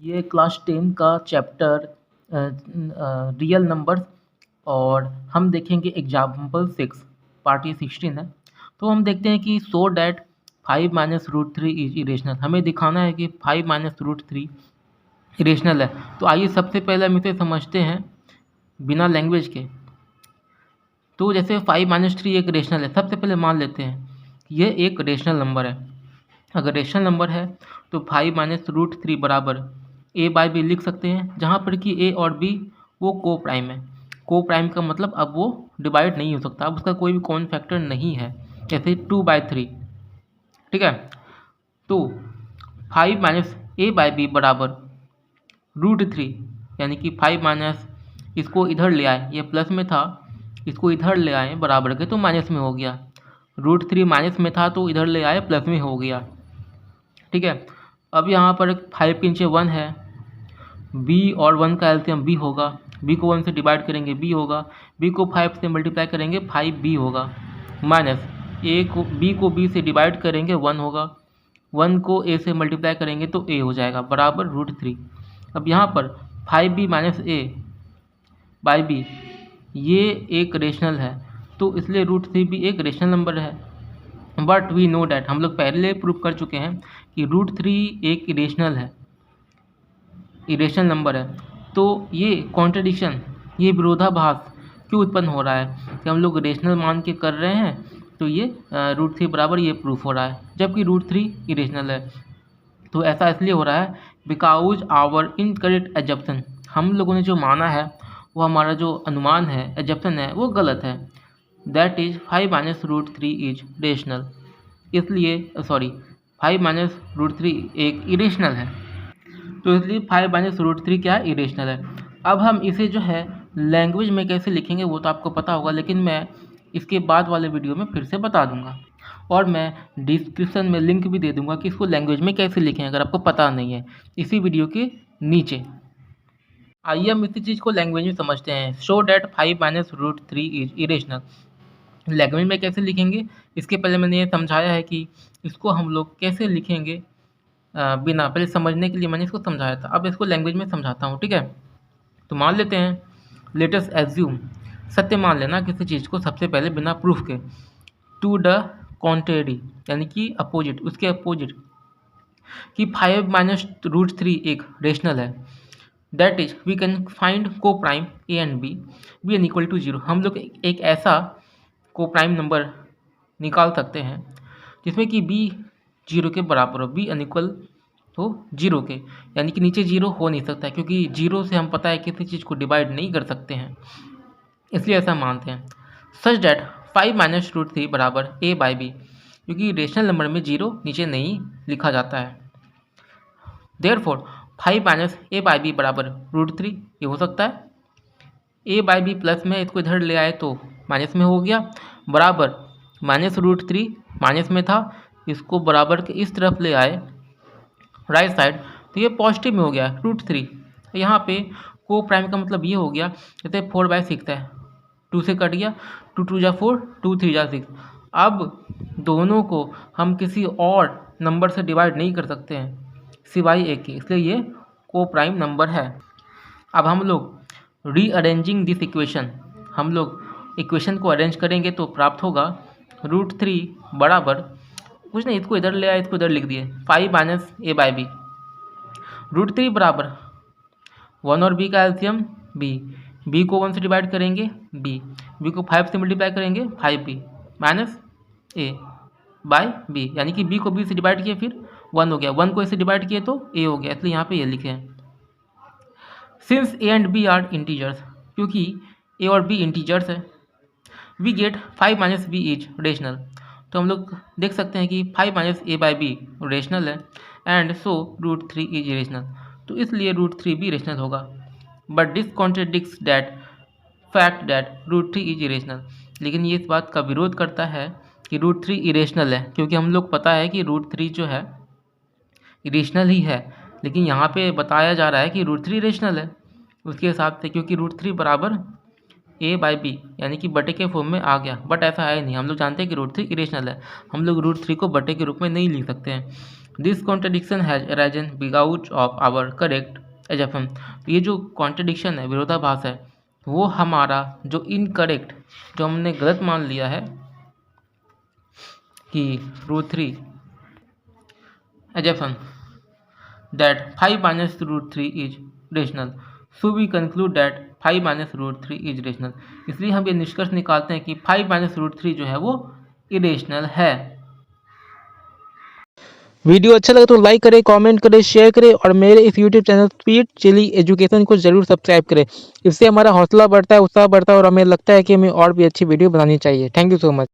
ये क्लास 10 का chapter real numbers और हम देखेंगे एग्जाम्पल 6 पार्ट ये 16 है। तो हम देखते हैं कि so that 5 minus root three is irrational. हमें दिखाना है कि 5 माइनस रूट थ्री इरेशनल है। तो आइए सबसे पहले हम इसे समझते हैं बिना लैंग्वेज के। तो जैसे 5 माइनस थ्री एक रेशनल है, सबसे पहले मान लेते हैं ये एक रेशनल नंबर है। अगर रेशनल नंबर है तो 5 माइनस रूट थ्री बराबर ए बाई बी लिख सकते हैं, जहाँ पर कि ए और बी वो को प्राइम है। को प्राइम का मतलब अब वो डिवाइड नहीं हो सकता, अब उसका कोई भी कॉमन फैक्टर नहीं है, जैसे 2/3। ठीक है, तो 5 माइनस ए बाई बी बराबर रूट थ्री, यानी कि 5 माइनस इसको इधर ले आए, ये प्लस में था, इसको इधर ले आए बराबर के तो माइनस में हो गया। रूट थ्री माइनस में था तो इधर ले आए प्लस में हो गया। ठीक है, अब यहाँ पर 5 के नीचे 1 है, b और 1 का एलसीएम b होगा, b को 1 से डिवाइड करेंगे b होगा, b को 5 से मल्टीप्लाई करेंगे 5b होगा, माइनस a को b से डिवाइड करेंगे 1 होगा, 1 को a से मल्टीप्लाई करेंगे तो a हो जाएगा बराबर रूट थ्री। अब यहाँ पर 5b minus A by B ये एक रेशनल है, तो इसलिए रूट थ्री भी एक रेशनल नंबर है। बट वी नो डैट, हम लोग पहले प्रूव कर चुके हैं कि रूट थ्री एक इरेशनल है, इरेशनल नंबर है। तो ये कॉन्ट्रडिक्शन, ये विरोधाभास क्यों उत्पन्न हो रहा है कि हम लोग रेशनल मान के कर रहे हैं तो ये रूट थ्री बराबर ये प्रूफ हो रहा है, जबकि रूट थ्री इरेशनल है। तो ऐसा इसलिए हो रहा है बिकॉज आवर इनकरेक्ट एजप्शन, हम लोगों ने जो माना है वो हमारा जो अनुमान है, एजप्शन है, वो गलत है। That is 5 minus root three is rational, इसलिए सॉरी 5 माइनस रूट थ्री एक इरेशनल है, तो इसलिए 5 माइनस रूट थ्री क्या है, इरेशनल है। अब हम इसे जो है लैंग्वेज में कैसे लिखेंगे वो तो आपको पता होगा, लेकिन मैं इसके बाद वाले वीडियो में फिर से बता दूंगा, और मैं डिस्क्रिप्शन में लिंक भी दे दूंगा कि इसको लैंग्वेज में कैसे लिखें अगर आपको पता नहीं है, इसी वीडियो के नीचे। आइए हम इसी चीज़ को लैंग्वेज में समझते हैं। Show that 5 minus root three is irrational, language में कैसे लिखेंगे इसके पहले मैंने ये समझाया है कि इसको हम लोग कैसे लिखेंगे बिना, पहले समझने के लिए मैंने इसको समझाया था, अब इसको लैंग्वेज में समझाता हूँ। ठीक है, तो मान लेते हैं, लेट अस एज्यूम, सत्य मान लेना किसी चीज़ को सबसे पहले बिना प्रूफ के, टू द कॉन्ट्रेरी यानी कि अपोजिट, उसके अपोजिट, कि 5 माइनस रूट थ्री एक रेशनल है। That is we can find coprime A and B n equal to zero. हम लोग एक ऐसा को प्राइम नंबर निकाल सकते हैं जिसमें कि बी जीरो के बराबर हो, बी अनइक्वल हो जीरो के, यानी कि नीचे जीरो हो नहीं सकता, क्योंकि जीरो से हम पता है किसी चीज़ को डिवाइड नहीं कर सकते हैं, इसलिए ऐसा मानते हैं। Such that 5 minus root three बराबर ए बाई बी, क्योंकि रेशनल नंबर में जीरो नीचे नहीं लिखा जाता है। Therefore 5 minus A by b बराबर रूट थ्री, ये हो सकता है। ए बाई बी प्लस में, इसको इधर ले आए तो माइनस में हो गया, बराबर माइनस रूट थ्री माइनस में था, इसको बराबर के इस तरफ ले आए राइट साइड तो ये पॉजिटिव में हो गया रूट थ्री। यहाँ पे को प्राइम का मतलब ये हो गया, जैसे 4/6 है, 2 से कट गया, 2 2 जा 4, 2 3 जा 6। अब दोनों को हम किसी और नंबर से डिवाइड नहीं कर सकते हैं सिवाय एक के, इसलिए ये को प्राइम नंबर है। अब हम लोग रीअरेंजिंग दिस इक्वेशन, हम लोग इक्वेशन को अरेंज करेंगे तो प्राप्त होगा रूट थ्री बराबर, कुछ नहीं, इसको इधर ले आए, इसको इधर लिख दिए, 5 minus A by b, root three बराबर 1 और बी का एलसीएम बी को 1 से डिवाइड करेंगे बी को 5 से मल्टीप्लाई करेंगे 5b minus A by B, यानी कि बी को बी से डिवाइड किए फिर 1 हो गया, 1 को ए से डिवाइड किए तो ए हो गया, इसलिए यहाँ पे ये लिखे हैं। Since A and B are integers, क्योंकि ए और बी इंटीजर्स है, we get 5 minus B is rational, तो हम लोग देख सकते हैं कि 5 minus A by B rational है, and so root three is rational, तो इसलिए रूट थ्री भी रेशनल होगा। But this contradicts that fact that root three is irrational, लेकिन ये इस बात का विरोध करता है कि रूट थ्री इरेशनल है, क्योंकि हम लोग पता है कि रूट थ्री जो है इरेशनल ही है, लेकिन यहाँ पे बताया जा रहा है कि रूट थ्री इरेशनल है उसके हिसाब से, क्योंकि रूट थ्री बराबर ए बाई बी यानी कि बटे के फॉर्म में आ गया, बट ऐसा है नहीं, हम लोग जानते हैं कि रूट थ्री इरेशनल है, हम लोग रूट थ्री को बटे के रूप में नहीं लिख सकते हैं। This contradiction has arisen because of our correct assumption. ये जो कॉन्ट्रडिक्शन है, विरोधाभास है, वो हमारा जो इनकरेक्ट, जो हमने गलत मान लिया है कि √3 assumption that 5 minus √3 is rational, so we conclude that 5 minus √3 is rational। इसलिए हम ये निष्कर्ष निकालते हैं कि 5 minus √3 जो है वो इरेशनल है। वीडियो अच्छा लगे तो लाइक करें, कमेंट करें, शेयर करें और मेरे इस YouTube channel speed chilli education को ज़रूर सब्सक्राइब करें। इससे हमारा हौसला बढ़ता है, उत्साह बढ़ता है और हमें लगता है कि हमें और भी अच्छी वीडियो बनानी चाहिए। Thank you so much.